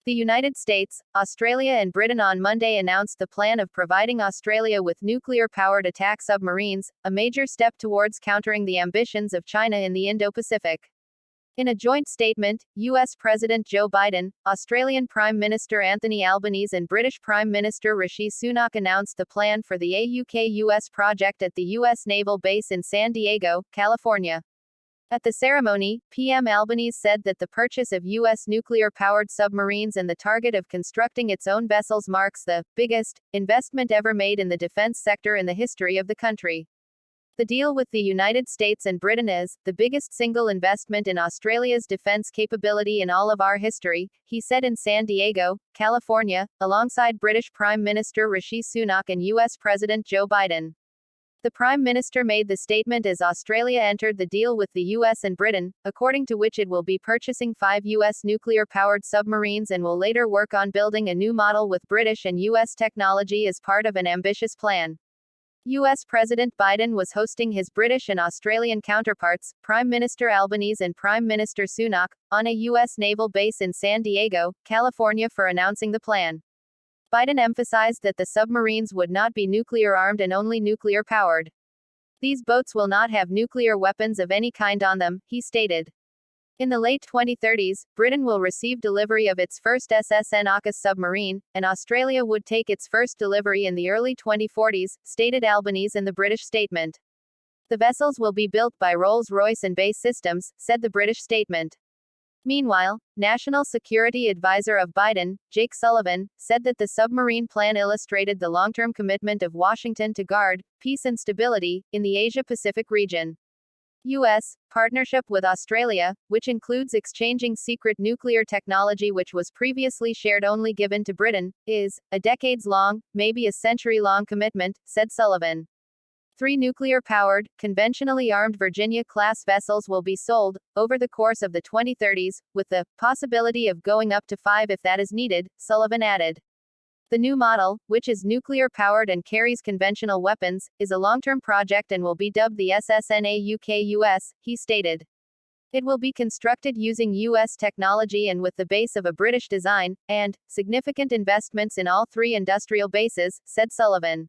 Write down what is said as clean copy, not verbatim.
The United States, Australia and Britain on Monday announced the plan of providing Australia with nuclear-powered attack submarines, a major step towards countering the ambitions of China in the Indo-Pacific. In a joint statement, U.S. President Joe Biden, Australian Prime Minister Anthony Albanese and British Prime Minister Rishi Sunak announced the plan for the AUKUS project at the U.S. Naval Base in San Diego, California. At the ceremony, PM Albanese said that the purchase of U.S. nuclear-powered submarines and the target of constructing its own vessels marks the biggest investment ever made in the defense sector in the history of the country. The deal with the United States and Britain is the biggest single investment in Australia's defense capability in all of our history, he said in San Diego, California, alongside British Prime Minister Rishi Sunak and U.S. President Joe Biden. The Prime Minister made the statement as Australia entered the deal with the US and Britain, according to which it will be purchasing 5 US nuclear-powered submarines and will later work on building a new model with British and US technology as part of an ambitious plan. US President Biden was hosting his British and Australian counterparts, Prime Minister Albanese and Prime Minister Sunak, on a US naval base in San Diego, California for announcing the plan. Biden emphasized that the submarines would not be nuclear-armed and only nuclear-powered. These boats will not have nuclear weapons of any kind on them, he stated. In the late 2030s, Britain will receive delivery of its first AUKUS submarine, and Australia would take its first delivery in the early 2040s, stated Albanese in the British statement. The vessels will be built by Rolls-Royce and BAE Systems, said the British statement. Meanwhile, National Security Advisor of Biden, Jake Sullivan, said that the submarine plan illustrated the long-term commitment of Washington to guard peace and stability in the Asia-Pacific region. U.S. partnership with Australia, which includes exchanging secret nuclear technology which was previously shared only given to Britain, is a decades-long, maybe a century-long commitment, said Sullivan. 3 nuclear-powered, conventionally armed Virginia-class vessels will be sold over the course of the 2030s, with the possibility of going up to 5 if that is needed, Sullivan added. The new model, which is nuclear-powered and carries conventional weapons, is a long-term project and will be dubbed the SSN-AUKUS, he stated. It will be constructed using U.S. technology and with the base of a British design, and significant investments in all 3 industrial bases, said Sullivan.